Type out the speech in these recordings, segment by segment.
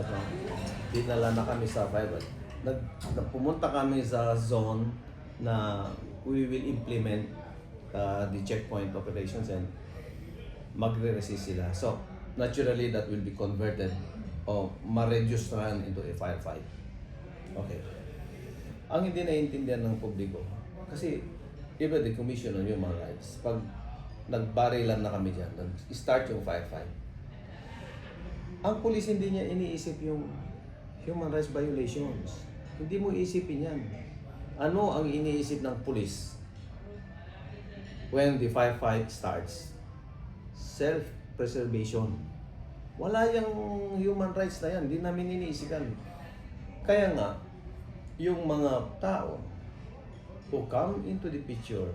ano, dinala na kami sa fiber. Pumunta kami sa zone na we will implement the checkpoint operations and magre-resist sila. So, naturally, that will be converted o ma-reduce run into a firefight. Okay. Ang hindi naiintindihan ng publiko, kasi iba the Commission on Human Rights, pag nagbarilan na kami dyan, nag-start yung firefight, ang pulis hindi niya iniisip yung human rights violations. Hindi mo isipin yan. Ano ang iniisip ng pulis when the firefight starts? Self-preservation. Wala yung human rights na yan. Hindi namin iniisipan. Kaya nga, yung mga tao who come into the picture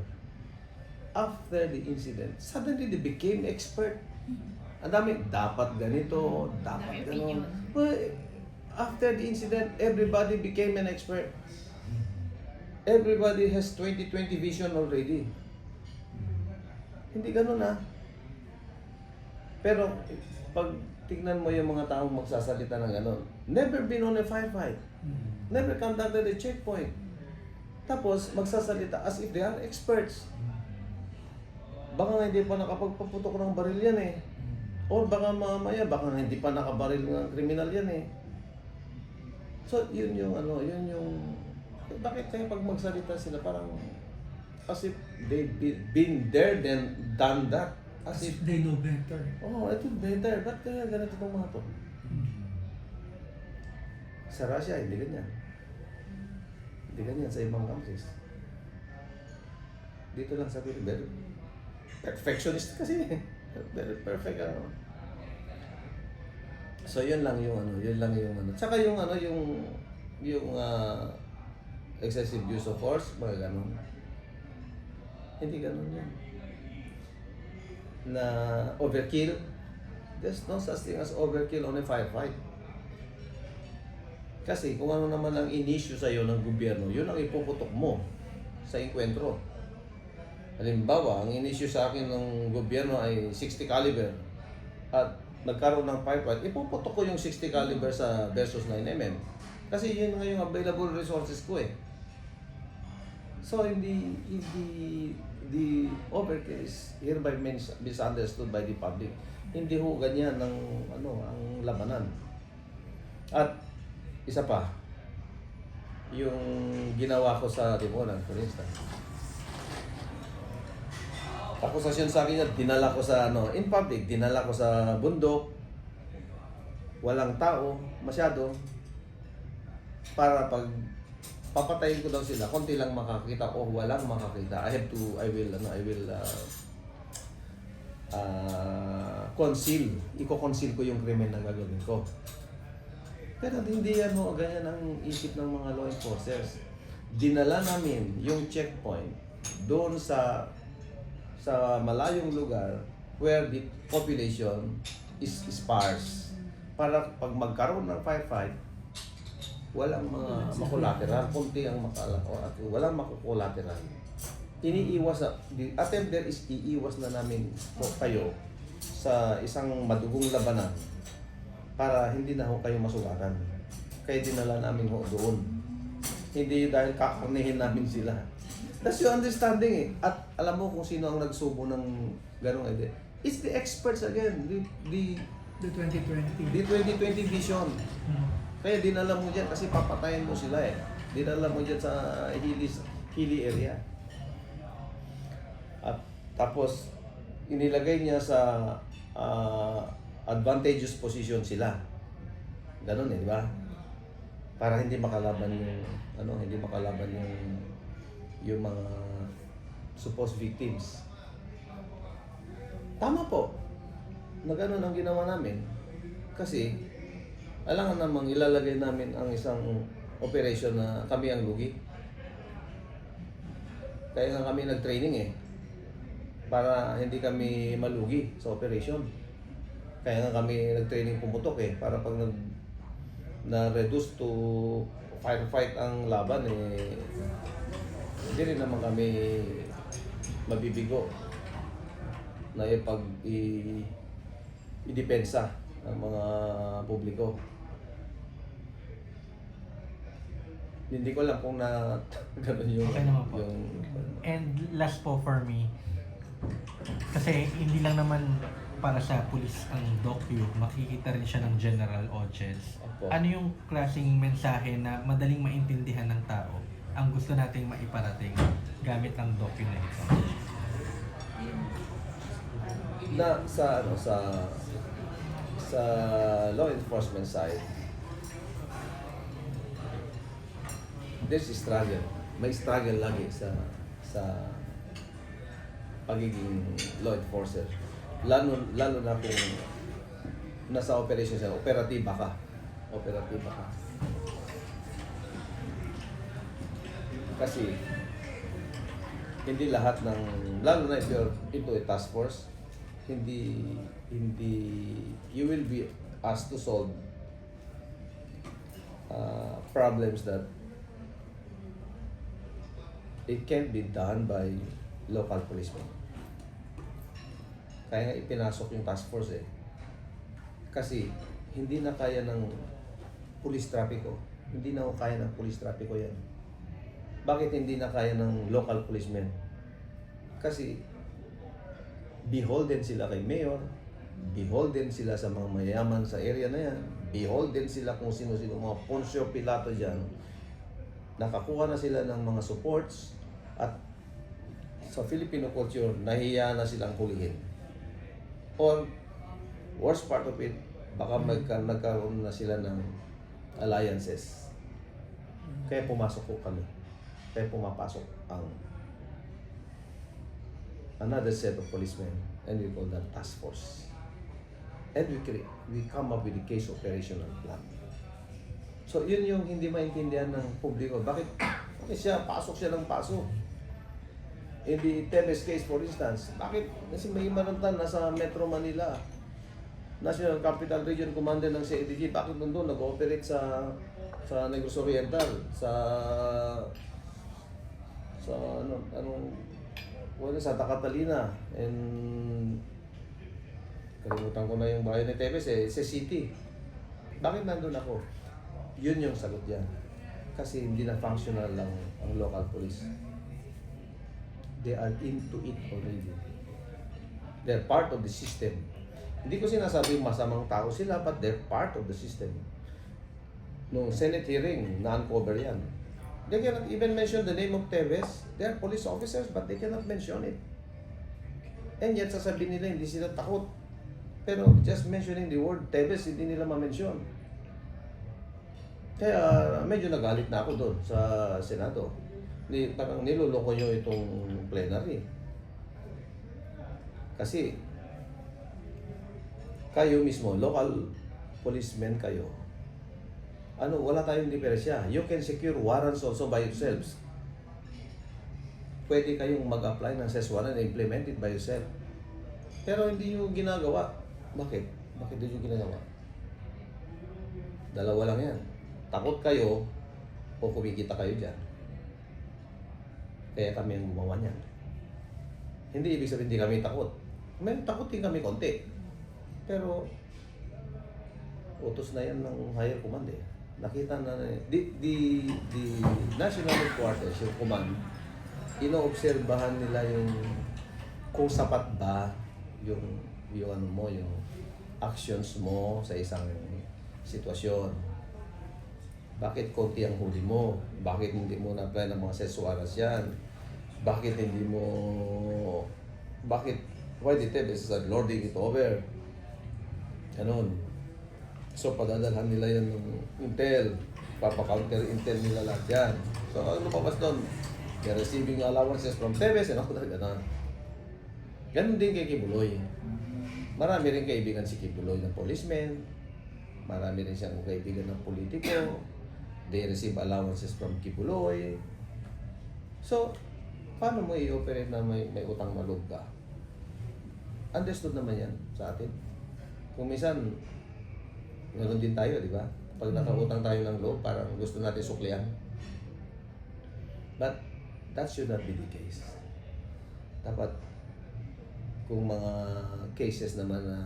after the incident, suddenly they became expert. Ang dami, dapat ganito, dapat gano'n. Well, after the incident, everybody became an expert. Everybody has 20/20 vision already. Hindi gano'n ah. Pero pag tignan mo yung mga taong magsasalita ng gano'n, never been on a firefight. Never conducted a checkpoint. Tapos magsasalita as if they are experts. Baka nga hindi pa nakapagpaputok ng baril yan eh. O baka mamaya, baka hindi pa nakabaril ng kriminal yan eh. So, yun yung ano, yun yung... Bakit kaya pag magsalita sila parang as if they've been there then done that. As if they know better. Oh, ito better. Ba't kaya ganito itong mga to? Sa Russia, hindi ganyan. Hindi ganyan sa ibang countries. Dito lang sa Pilipinas. Perfectionist kasi. Very perfect ano. So yun lang yung ano, yun lang yung ano. Tsaka yung ano, yung excessive use of force, mga ganun. Hindi ganun yan. Na overkill. There's no such thing as overkill on a firefight. Kasi kung ano naman ang in-issue sa'yo ng gobyerno, yun ang ipuputok mo sa enkwentro. Halimbawa, ang in-issue sa akin ng gobyerno ay 60 caliber at nagkaroon ng firefight, ipuputok ko yung 60 caliber sa versus 9mm. Kasi yun nga yung available resources ko eh. So, hindi the overkill is hereby misunderstood by the public. Hindi ho ganyan ang labanan. At isa pa, yung ginawa ko sa Tibunan, for instance. Akusasyon sa akin yan, dinala ko sa in public, dinala ko sa bundok, walang tao, masyado, para pag papatayin ko daw sila, konti lang makakita o walang makakita. I will conceal, i-conceal ko yung krimen na gagawin ko. Pero hindi yan ganyan ang isip ng mga law enforcers. Dinala namin yung checkpoint doon sa malayong lugar where the population is sparse. Para pag magkaroon ng firefight, walang mga makulateral, kunti ang walang makukulateral. Iniiwas the attempt there is iiwas na namin po kayo sa isang madugong labanan para hindi na ho kayo masugatan. Kaya dinala namin ho doon. Hindi dahil kakarnihin namin sila. That's your understanding eh. At alam mo kung sino ang nagsubo ng ganong idea. It's the experts again. The 2020. The 2020 vision. Kaya dinala mo dyan kasi papatayin mo sila eh. Dinala mo dyan sa hilly area. At tapos, inilagay niya sa advantageous position sila. Ganon eh, di ba? Para hindi makalaban yung mga supposed victims. Tama po na gano'n ang ginawa namin kasi alangan namang ilalagay namin ang isang operation na kami ang lugi. Kaya nga kami nag-training eh para hindi kami malugi sa operation. Kaya nga kami nag-training pumutok eh para pag na-reduce to firefight ang laban eh hindi rin naman kami mabibigo na i-depensa ng mga publiko. Hindi ko alam kung na gano'n yung... Okay naman po. yung And last po for me, kasi hindi lang naman para sa pulis ang docu, makikita rin siya ng general audience. Opo. Ano yung klaseng mensahe na madaling maintindihan ng tao ang gusto nating maiparating gamit ng docu na ito? na sa ano sa law enforcement side, there's a struggle. May struggle lagi sa pagiging law enforcer. Lalo na kung nasa operation siya, operatiba ka. Kasi hindi lahat ng, lalo na if you're into a task force, hindi you will be asked to solve problems that it can't be done by local policemen. Kaya nga ipinasok yung task force eh. Kasi hindi na kaya ng police trapiko. Hindi na kaya ng police trapiko yan. Bakit hindi na kaya ng local policemen? Kasi beholden sila kay mayor, beholden sila sa mga mayaman sa area na yan, beholden sila kung sino-sino mga Poncio Pilato dyan. Nakakuha na sila ng mga supports at sa Filipino culture, nahiya na silang hulihin. Or, worst part of it, baka nagkaroon na sila ng alliances. Kaya pumasok ko kami. Kaya pumapasok ang another set of policemen, and we call that task force. And we come up with a case operational plan. So yun yung hindi maintindihan ng publiko. Bakit siya, pasok siya ng pasok? In the Tevez case, for instance, bakit? Kasi may Marantan nasa Metro Manila, National Capital Region Commander ng CIDG, bakit nandun nag-ooperate sa Negros Oriental, sa Santa Catalina, and kalimutan ko na yung bayan ni Tevez sa city. Bakit nandun ako? Yun yung sagot yan. Kasi hindi na functional lang ang local police. They are into it already. They're part of the system. Hindi ko sinasabing masamang tao sila, but they're part of the system. Nung Senate hearing, na-uncover yan. They cannot even mention the name of Tevez. They are police officers, but they cannot mention it. And yet, sasabihin nila, hindi sila takot. Pero just mentioning the word Tevez, hindi nila ma-mention. Kaya medyo nagalit na ako doon sa Senado. Parang niloloko nyo itong plenary. Kasi kayo mismo, local policemen kayo, wala tayong diferensya. You can secure warrants also by yourselves. Pwede kayong mag-apply ng search warrant and implement it by yourself. Pero hindi nyo ginagawa. Bakit? Bakit hindi nyo ginagawa? Dalawa lang yan. Takot kayo o kumikita kayo dyan. Kaya kami ang gumawa niyan. Hindi ibig sabihin hindi kami takot. May takot din kami konti. Pero utos na yan ng higher command eh. Nakita na the national headquarters, yung command, inoobserbahan nila yung kung sapat ba yung actions mo sa isang sitwasyon. Bakit konti ang huli mo? Bakit hindi mo na-apply ng mga search warrants yan? Bakit why the Tevez is lording it over? Ganon. So, padadalhan nila yan ng intel. Papa-counter intel nila lahat yan. So, ano lumabas doon? They're receiving allowances from Tevez and all that. Ganon din kay Kibuloy. Marami rin kaibigan si Kibuloy ng policemen. Marami rin siyang kaibigan ng politiko. They receive allowances from Kibuloy. So, paano mo i-operate na may utang na loob ka? Understood naman yan sa atin. Kung minsan, ganoon din tayo, di ba? Pag nakautang tayo ng loob, parang gusto natin suklihan. But, that should not be the case. Dapat, kung mga cases naman na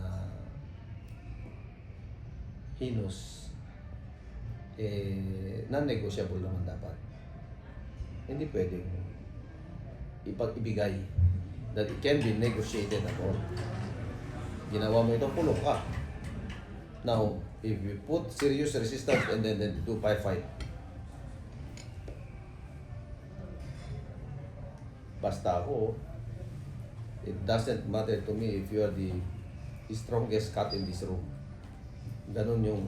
heinous non-negotiable naman dapat. Hindi pwedeng ibigay that it can be negotiated at all. Ginawa mo ito, pulong ka. Now, if you put serious resistance and then do fight, basta ako, it doesn't matter to me if you are the strongest cat in this room. Ganun yung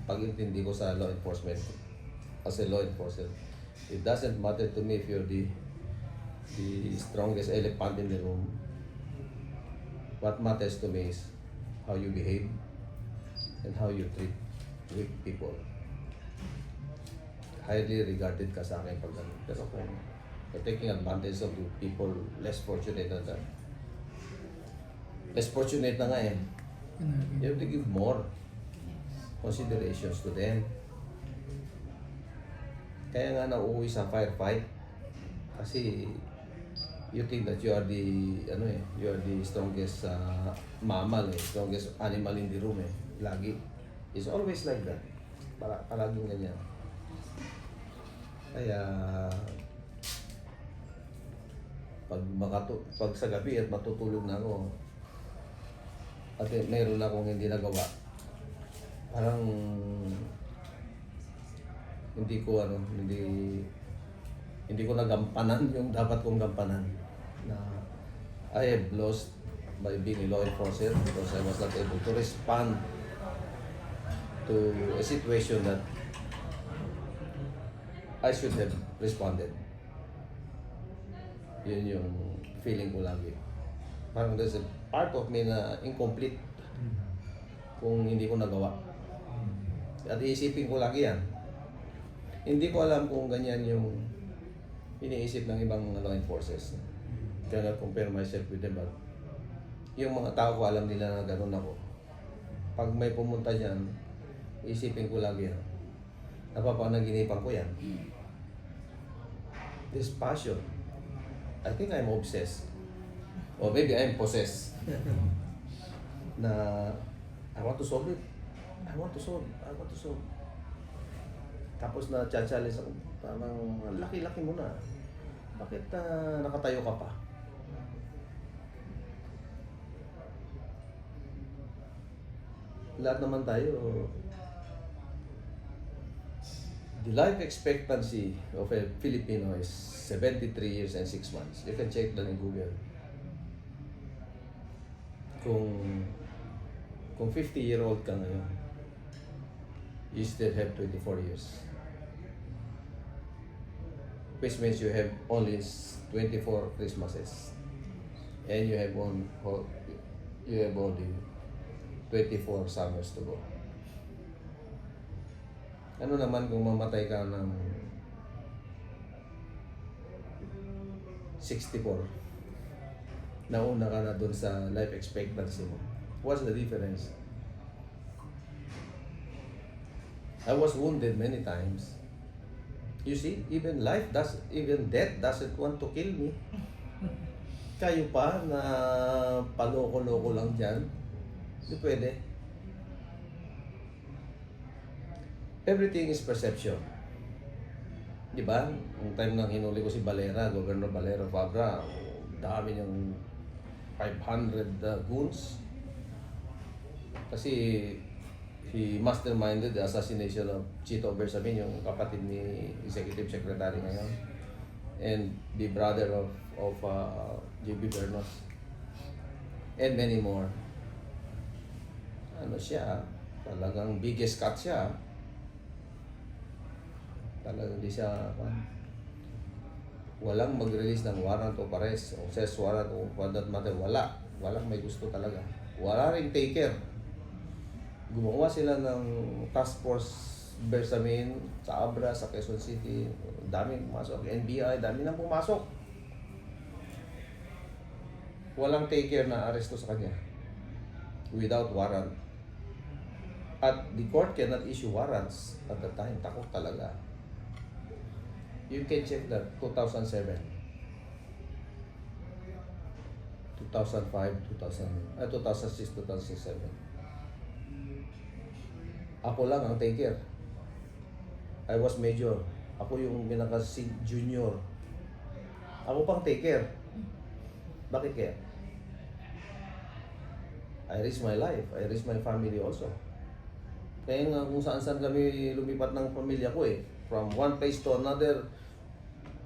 pag-intindi ko sa law enforcement. As a law enforcer, it doesn't matter to me if you're the strongest elephant in the room. What matters to me is how you behave and how you treat weak people. Highly regarded ka sa akin pag ganun. Pero kung taking advantage of the people less fortunate than that, less fortunate na nga eh, you have to give more considerations to them. Kaya nga nauuwi sa firefight kasi you think that you are the you are the strongest mammal strongest animal in the room lagi. It's always like that. Palaging ganyan. Kaya pag sa gabi at matutulog na ako at mayroon akong hindi nagawa, parang hindi ko nagampanan yung dapat kong gampanan, na I have lost by being a law enforcer because I was not able to respond to a situation that I should have responded. Yun yung feeling ko lagi. Parang there's a part of me na incomplete kung hindi ko nagawa. At iisipin ko lagi yan. Hindi ko alam kung ganyan yung iniisip ng ibang law enforcers. Cannot compare myself with them, but yung mga tao ko alam nila na gano'n ako. Pag may pumunta dyan, isipin ko lagi yan. Napapanaginipan ko yan. This passion, I think I'm obsessed. Or maybe I'm possessed. Na I want to solve it. I want to solve. Tapos na challenge ako, parang laki-laki mo na. Bakit nakatayo ka pa? Lahat naman tayo, the life expectancy of a Filipino is 73 years and 6 months. You can check that in Google. Kung 50-year-old ka ngayon, you still have 24 years. Which means you have only 24 Christmases. And you have only 24 summers to go. Ano naman kung mamatay ka ng 64? Nauna ka na dun sa life expectancy mo. What's the difference? I was wounded many times. You see, even death doesn't want to kill me. Kayo pa na paloko-loko lang dyan. Hindi pwede. Everything is perception. Di ba? Yung time nang hinuli ko si Valera, Governor Valera Fabra, dami niyang 500 goons. Kasi he masterminded the assassination of Chito Bersamin, yung kapatid ni Executive Secretary ngayon, and the brother of J.B. Bernos, and many more. Ano siya, talagang biggest cut siya. Talagang di siya, walang mag-release ng warrant of arrest o search warrant o for that matter, walang may gusto talaga. Wala ring taker. Gumawa sila ng task force Bersamin sa Abra, sa Quezon City. Daming pumasok. NBI, dami nang pumasok. Walang taker na aresto sa kanya without warrant. At the court cannot issue warrants at the time. Takot talaga. You can check that 2007. 2005, 2006, 2007. Ako lang ang taker. I was major. Ako yung junior. Ako pang take care. Bakit kaya? I risk my life. I risk my family also. Kaya nga kung saan-saan kami lumipat ng pamilya ko eh. From one place to another.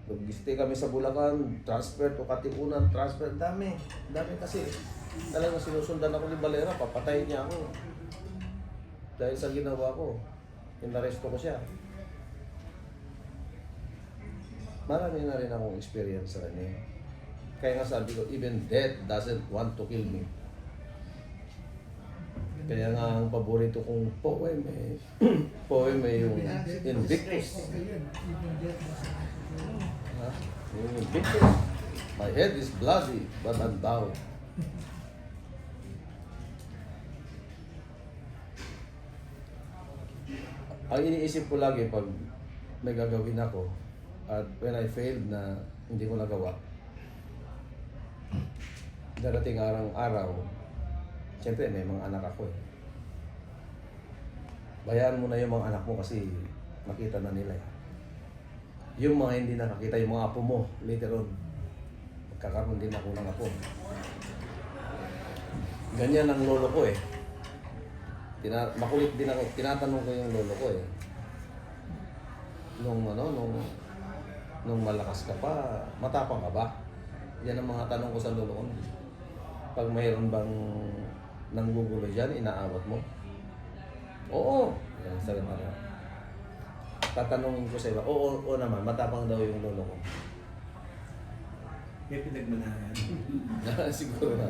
Nag-stay kami sa Bulacan, transfer to Katipunan, transfer. Dami. Dami kasi. Talagang sinusundan ako ni Valera, papatayin niya ako. Dahil sa ginawa ko, inaresto ko siya. Marami na rin akong experience sa kanya. Kaya nga sabi ko, even death doesn't want to kill me. Kaya nga ang paborito kong poem eh, poem eh yung Invictus. Ha? Yung Invictus. My head is bloody, but I'm down. Ang iniisip ko lagi pag may gagawin ako at when I failed na hindi ko nagawa, darating araw, siyempre may mga anak ako eh. Bayaan mo na yung mga anak mo kasi makita na nila eh. Yung mga hindi nakakita, yung mga apo mo, later on, magkakaroon din ako ng apo. Ganyan ang lolo ko eh. Makulit din ako, tinatanong ko yung lolo ko eh. Nung malakas ka pa, matapang ka ba? Yan ang mga tanong ko sa lolo ko. Pag mayroon bang nanggugulo dyan, inaawat mo? Oo. Yan, sabi mo. Tatanungin ko sa iba, oo naman, matapang daw yung lolo ko. May pinagmanahan. Siguro na.